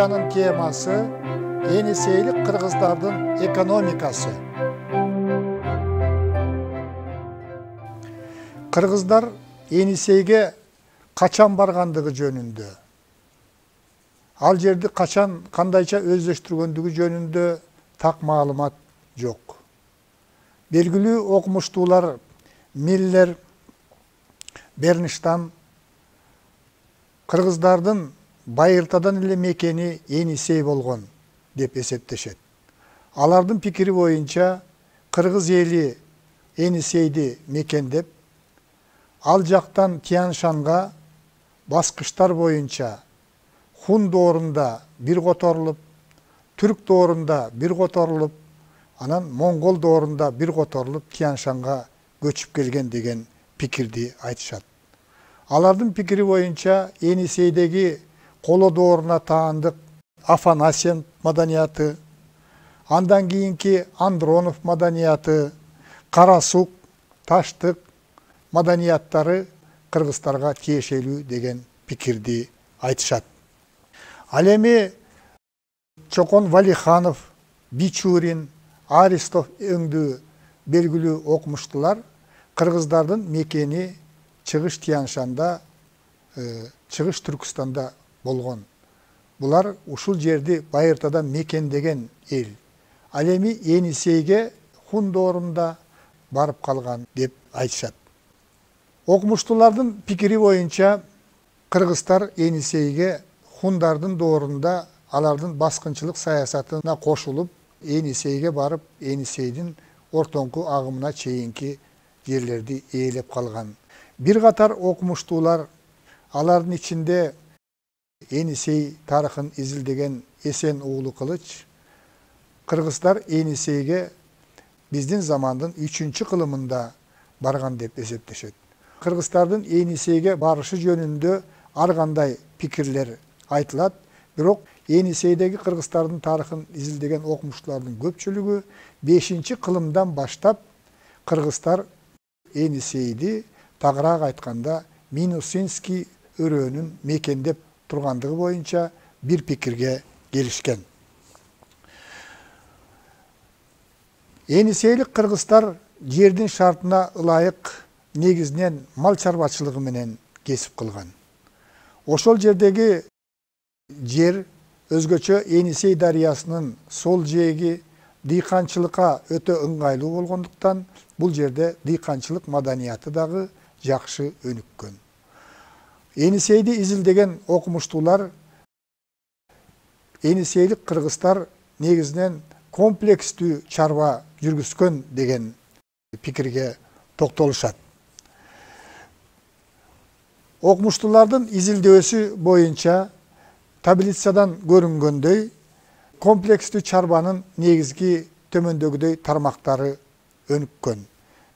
лекциянын темасы Енисейлик кыргыздардын экономикасы. Кыргыздар Енисейге качан баргандыгы жөнүндө, ал жерди качан кандайча өздөштүргөндүгү жөнүндө так маалымат жок. Белгилүү окумуштуулар Миллер, Бернштам кыргыздардын байыртадан эле мекени Енисей болгон деп эсептешет. Алардын пикири боюнча кыргыз эли Енисейди мекендеп, ал жактан Тянь-Шанга баскычтар боюнча Хун доорунда бир которулуп, Түрк доорунда бир которулуп, анан Моңгол доорунда бир которулуп Тянь-Шанга көчүп келген деген пикирди айтышат. Алардын пикири боюнча Енисейдеги коло дооруна таандык Афанасьев маданияты, андан кийинки Андронов маданияты, Карасук, Таштык маданияттары кыргыздарга тиешелүү деген пикирди айтышат. Ал эми Чокон Валиханов, Бичурин, Аристов өңдүү белгилүү окумуштуулар кыргыздардын мекени чыгыш Тянь-Шанда, чыгыш Түркстанда болгон. Булар ушул жерди байыртадан мекендеген эл. Ал эми Енисейге Хун доорунда барып калган деп айтышат. Окумуштуулардын пикири боюнча кыргыздар Енисейге хундардын доорунда алардын баскынчылык саясатына кошулуп, Енисейге барып, Енисейдин ортоңку агымына чейинки жерлерди ээлеп калган. Бир катар окумуштуулар, алардын ичинде Енисей тарыхын изилдеген Эсен уулу Кылыч, кыргыздар Енисейге биздин замандын 3-кылымында барган деп эсептешет. Кыргыздардын Енисейге барышы жөнүндө ар кандай пикирлер айтылат, бирок Енисейдеги кыргыздардын тарыхын изилдеген окумуштуулардын көпчүлүгү 5-кылымдан баштап кыргыздар Енисейди тагыраак айтканда Минусинский өрөөнүн мекендеп тургандыгы боюнча бир пикирге келишкен. Енисейлик кыргыздар жердин шартына ылайык негизинен мал чарбачылыгы менен кесип кылган. Ошол жердеги жер өзгөчө Енисей дарыясынын сол жээги дыйканчылыкка өтө ыңгайлуу болгондуктан бул жерде дыйканчылык маданияты дагы жакшы өнүккөн. Енисейди изилдеген окумуштуулар Енисейлик кыргыздар негизинен комплекстүү чарба жүргүзгөн деген пикирге токтолушат. Окумуштуулардын изилдөөсү боюнча таблицадан көрүнгөндөй комплекстүү чарбанын негизги төмөндөгүдөй тармактары өнүккөн.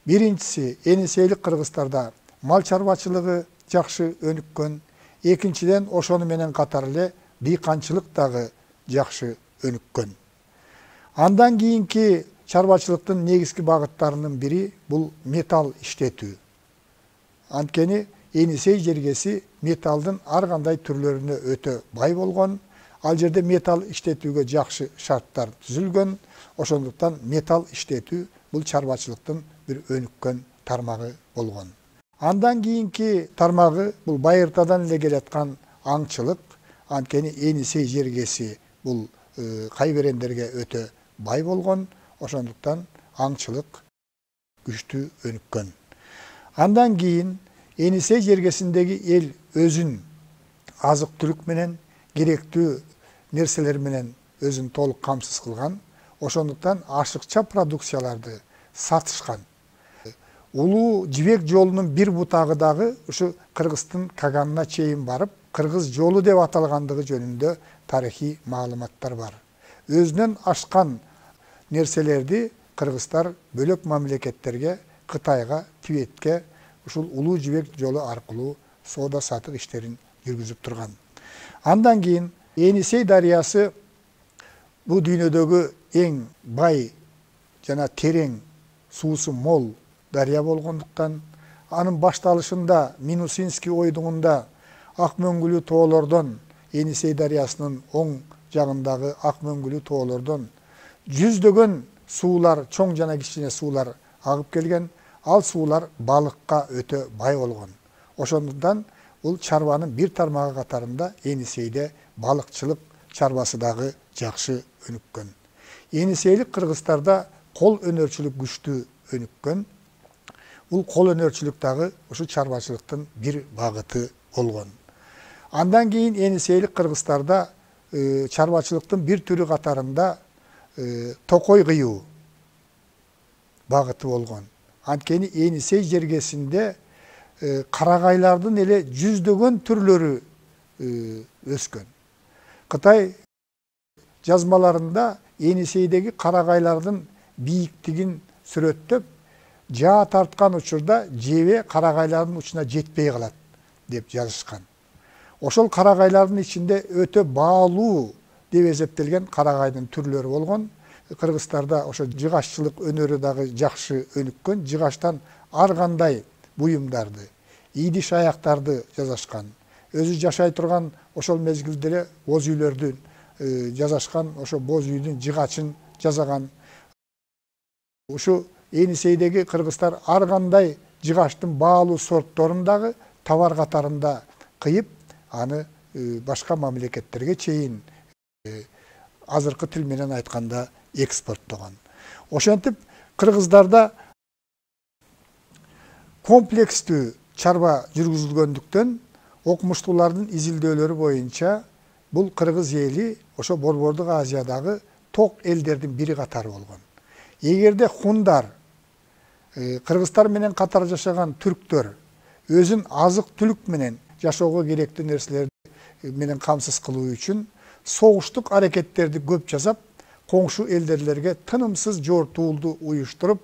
Биринчиси, Енисейлик кыргыздарда мал чарбачылыгы жакшы өнүккөн. Экинчиден, ошону менен катар эле дыйканчылык дагы жакшы өнүккөн. Андан кийинки чарбачылыктын негизги багыттарынын бири бул металл иштетүү. Анткени Енисей жергеси металлдын ар кандай түрлөрүнө өтө бай болгон. Ал жерде металл иштетүүгө жакшы шарттар түзүлгөн. Ошондуктан металл иштетүү бул чарбачылыктын бир өнүккөн тармагы болгон. Андан кийинки тармагы бул байыртадан эле келаткан аңчылык. Анткени Енисей жергеси бул кайберендерге өтө бай болгон. Ошондуктан аңчылык күчтүү өнүккөн. Андан кийин Енисей жергесиндеги эл өзүн азык-түлүк менен, керектүү нерселер менен өзүн толук камсыз кылган. Ошондуктан ашыкча продукцияларды сатышкан. Улуу жибек жолунун бир бутагы дагы ушу Кыргыздын Каганына чейин барып, Кыргыз жолу деп аталгандыгы жөнүндө тарыхый маалыматтар бар. Өзүнөн ашкан нерселерди кыргыздар бөлөк мамлекеттерге, Кытайга, Тибетке ушул улуу жибек жолу аркылуу соода сатык иштерин жүргүзүп турган. Андан кийин Енисей дарыясы бул дүйнөдөгү эң бай жана терең суусу мол дарыя болгондуктан анын башталышында Минусинский ойдугунда ак мөңгүлүү тоолордон Енисей дарыясынын оң жагындагы ак мөңгүлүү тоолордон жүздөгөн суулар, чоң жана кичине суулар агып келген. Ал суулар балыкка өтө бай болгон. Ошондуктан бул чарбанын бир тармагы катарында Енисейде балыкчылык чарбасы дагы жакшы өнүккөн. Енисейлик кыргыздарда кол өнөрчүлүк күчтүү өнүккөн. Бул кол өнөрчүлүк дагы ушу чарбачылыктын бир багыты болгон. Андан кийин Енисейлик кыргыздарда чарбачылыктын бир түрү катарында токой кыюу багыты болгон. Анткени Енисей жергесинде карагайлардын эле жүздөгөн түрлөрү өскөн. Кытай жазмаларында Енисейдеги карагайлардын бийиктигин сүрөттөп, жаа тарткан учурда жебе карагайлардын учуна жетпей калат деп жазышкан. Ошол карагайлардын ичинде өтө баалуу деп эсептелген карагайдын түрлөрү болгон. Кыргыздарда ошо жыгаччылык өнөрү дагы жакшы өнүккөн. Жыгачтан ар кандай буюмдарды, идиш аяктарды жасашкан. Өзү жашай турган ошол мезгилде эле боз үйлөрдүн жасашкан, ошо боз үйдүн жыгачын жасаган. Ушу Енисейдеги кыргыздар ар кандай жыгачтын баалуу сортторун дагы товар катарында кыйып, аны башка мамлекеттерге чейин азыркы тил менен айтканда экспорттогон. Ошентип кыргыздарда комплекстүү чарба жүргүзүлгөндүктөн окумуштуулардын изилдөөлөрү боюнча бул кыргыз эли ошо Борбордук Азиядагы ток элдердин бири катары болгон. Эгерде хундар, кыргыздар менен катар жашаган түрктөр өзүн азык түлүк менен жашоого керектүү нерселерди менен камсыз кылуу үчүн согуштук аракеттерди көп жасап, коңшу элдерлерге тынымсыз жортуулду уюштуруп,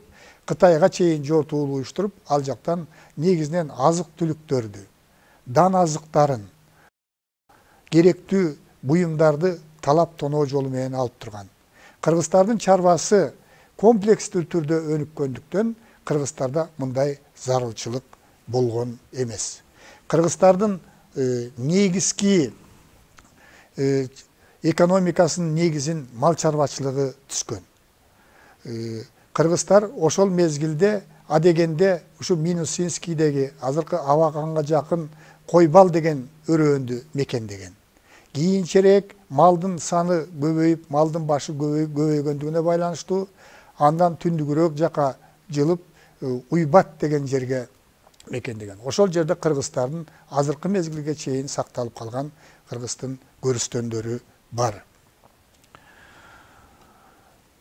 Кытайга чейин жортуул уюштуруп, ал жактан негизинен азык түлүктөрдү, дан азыктарын, керектүү буюмдарды талап тоноо жолу менен алып турган. Кыргыздардын чарбасы комплекстүү түрдө өнүккөндүктөн кыргыздарда мындай зарылчылык болгон эмес. Кыргыздардын негизги экономикасынын негизин мал чарбачылыгы түзгөн. Кыргыздар ошол мезгилде адегенде ушу Минусинскийдеги азыркы Абаканга жакын Койбал деген өрөөндү мекендеген. Кийинчерээк малдын саны көбөйүп, малдын башы көбөйгөндүгүнө байланыштуу, андан түндүгүрөөк жака жылып Уйбат деген жерге мекендеген. Ошол жерде кыргыздардын азыркы мезгилге чейин сакталып калган кыргыздын көрүстөндөрү бар.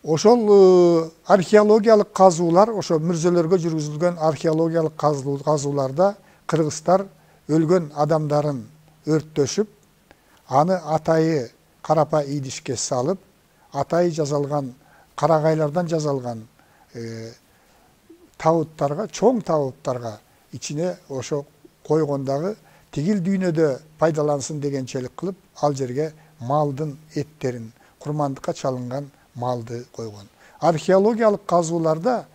Ошол археологиялык казуулар, ошо мүрзөлөргө жүргүзүлгөн археологиялык казууларда кыргыздар өлгөн адамдарын өрттөшүп, аны атайы карапа идишке салып, атайы жазалган карагайлардан жазалган табыттарга, чоң табыттарга ичине ошо койгондагы тигил дүйнөдө пайдалансын дегенчелик кылып, ал жерге малдын эттерин, курмандыкка чалынган малды койгон. Археологиялык казууларда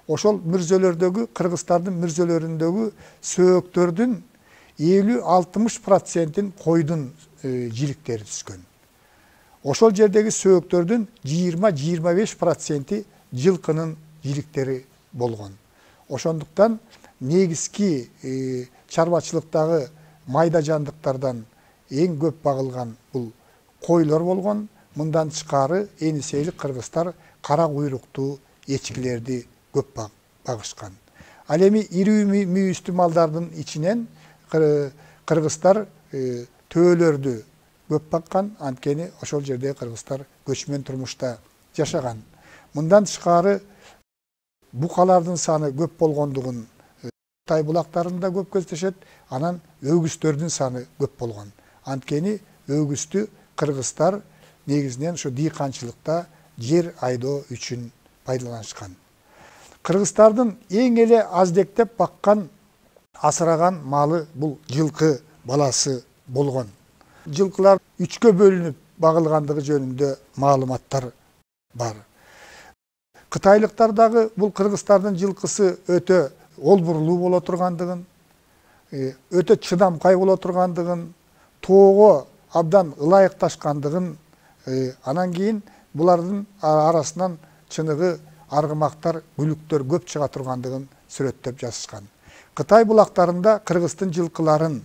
ошол мүрзөлөрдөгү, кыргыздардын мүрзөлөрүндөгү сөөктөрдүн 50-60%-ин койдун жиликтери түшкөн. Ошол жердеги сөөктөрдүн 20-25%-и жылкынын жиликтери болгон. Ошондуктан негизги чарбачылыктагы майда жандыктардан эң көп багылган бул койлор болгон. Мындан тышкары Енисейлик кыргыздар кара куйруктуу эчкилерди көп багышкан. Ал эми ири мүйүстүү малдардын ичинен кыргыздар төөлөрдү көп баккан, анткени ошол жерде кыргыздар көчмөн турмушта жашаган. Мындан тышкары букалардын саны көп болгондугун Тай булактарында көп көздөшөт, анан өгүздөрдүн саны көп болгон. Анткени өгүздү кыргыздар негизинен ошо дыйканчылыкта жер айдоо үчүн пайдаланышкан. Кыргыздардын эң эле аздектеп баккан, асыраган малы бул жылкы баласы болгон. Жылкылар 3кө бөлүнүп багылгандыгы жөнүндө маалыматтар бар. Кытайлыктар дагы бул кыргыздардын жылкысы өтө олбурлуу боло тургандыгын, өтө чыдамкай боло тургандыгын, тоого абдан ылайыкташкандыгын Анан кийин булардын арасынан чыныгы аргымактар, бүлүктөр көп чыга тургандыгын сүрөттөп жазышкан. Кытай булактарында Кыргыздын жылкыларын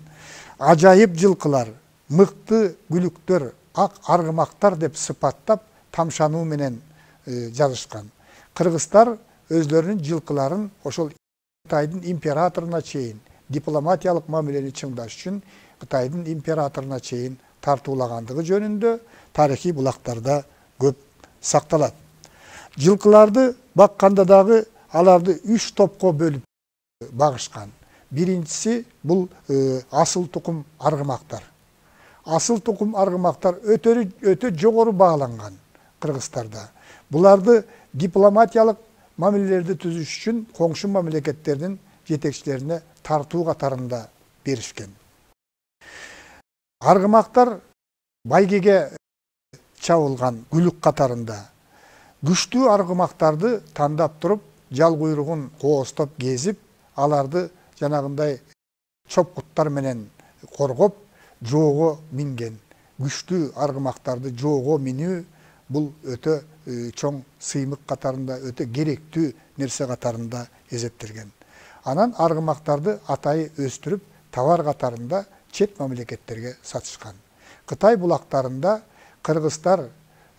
ажайып жылкылар, мыкты бүлүктөр, ак аргымактар деп сыпаттап тамшануу менен жазышкан. Кыргыздар өзлөрүнүн жылкыларын ошол Кытайдын императоруна чейин дипломатиялык мамилени чыңдаш үчүн Кытайдын императоруна чейин тартуулагандыгы жөнүндө тарыхый булактарда көп сакталат. Жылкыларды бакканда дагы аларды 3 топко бөлүп багышкан. Биринчиси бул асыл тукум аргымактар. Асыл тукум аргымактар өтө жогору бааланган Кыргыздарда. Буларды дипломатиялык мамилелерди түзүш үчүн коңшу мамлекеттердин жетекчилерине тартуу катарында беришкен. Аргымактар байгеге чабылган күлүк катарында. Күчтүү аргымактарды тандап туруп, жал куйругун кооздоп кезип, аларды жанагындай чопкуттар менен коргоп, жоого минген. Күчтүү аргымактарды жоого минүү бул өтө чоң сыймык катарында, өтө керектүү нерсе катарында эсептелген. Анан аргымактарды атайы өстүрүп, товар катарында чет мамлекеттерге сатышкан. Кытай булактарында кыргыздар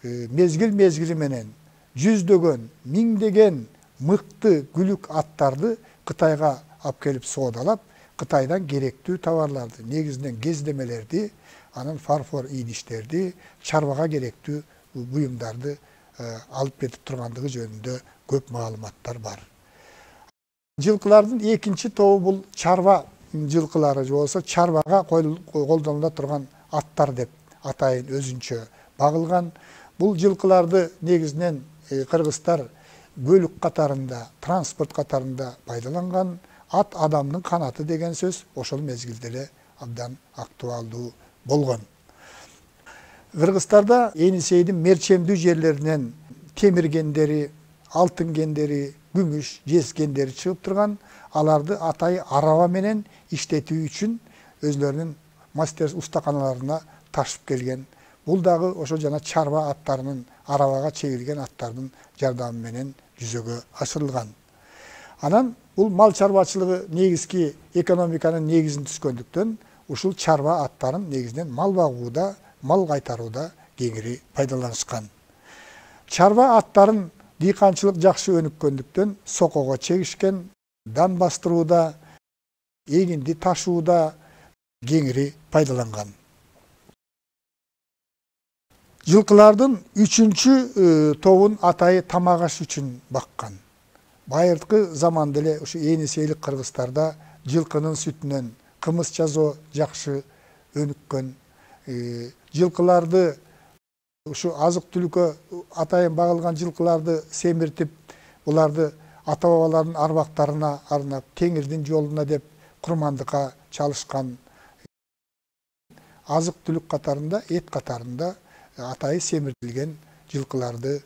мезгил менен жүздөгөн, миңдеген мыкты күлүк аттарды Кытайга алып келип соодалап, Кытайдан керектүү товарларды, негизинен кездемелерди, анан фарфор идиштерди, чарбага керектүү буюмдарды алып кетип тургандыгы жөнүндө көп маалыматтар бар. Жылкылардын экинчи тобу бул чарба жылкылары же болсо чарбага колдонула турган аттар деп атайын өзүнчө багылган. Бул жылкыларды негизинен кыргыздар көлүк катарында, транспорт катарында пайдаланган. Ат адамдын канаты деген сөз ошол мезгилде эле абдан актуалдуу болгон. Кыргыздарда Енисейдин мерчемдүү жерлеринен темир кендери, алтын кендери, күмүш, жез кендери чыгып турган. Аларды атайы араба менен иштетүү үчүн өзлөрүнүн мастер устаканаларына ташып келген. Бул дагы ошо жана чарба аттарынын, арабага чегилген аттардын жардамы менен жүзөгө ашырылган. Анан бул мал чарбачылыгы негизги экономиканын негизин түзгөндүктөн ушул чарба аттарын негизинен мал багууда, мал кайтарууда кеңири пайдаланышкан. Чарба аттарын дыйканчылык жакшы өнүккөндүктөн сокого чегишкен, дан бастырууда, эгинди ташууда кеңири пайдаланган. Жылкылардын үчүнчү тобун атайы тамак аш үчүн баккан. Байыркы заманда эле ушу Енисейлик кыргыздарда жылкынын сүтүнөн кымыз жасоо жакшы өнүккөн. Жылкыларды ушу азык түлүккө атайын багылган жылкыларды семиртип, буларды ата бабалардын арбактарына арнап, теңирдин жолуна деп курмандыкка чалышкан. Азык түлүк катарында, эт катарында атайы семиртилген жылкыларды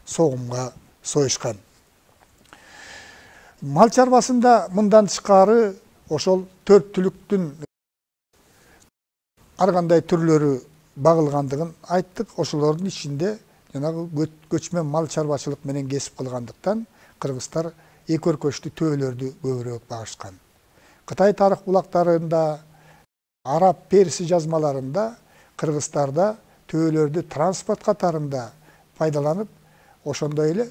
согумга союшкан. Мал чарбасында мындан тышкары ошол 4 түлүктүн ар кандай түрлөрү багылгандыгын айттык. Ошолордун ичинде жанагы көчмөн мал чарбачылык менен кесип кылгандыктан кыргыздар эки өркөчтүү төөлөрдү көбүрөөк багышкан. Кытай тарых булактарында, араб перси жазмаларында кыргыздарда төөлөрдү транспорт катарында пайдаланып, ошондой эле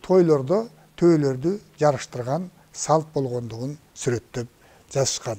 тойлордо төөлөрдү жарыштырган салт болгондугун сүрөттөп жазышкан.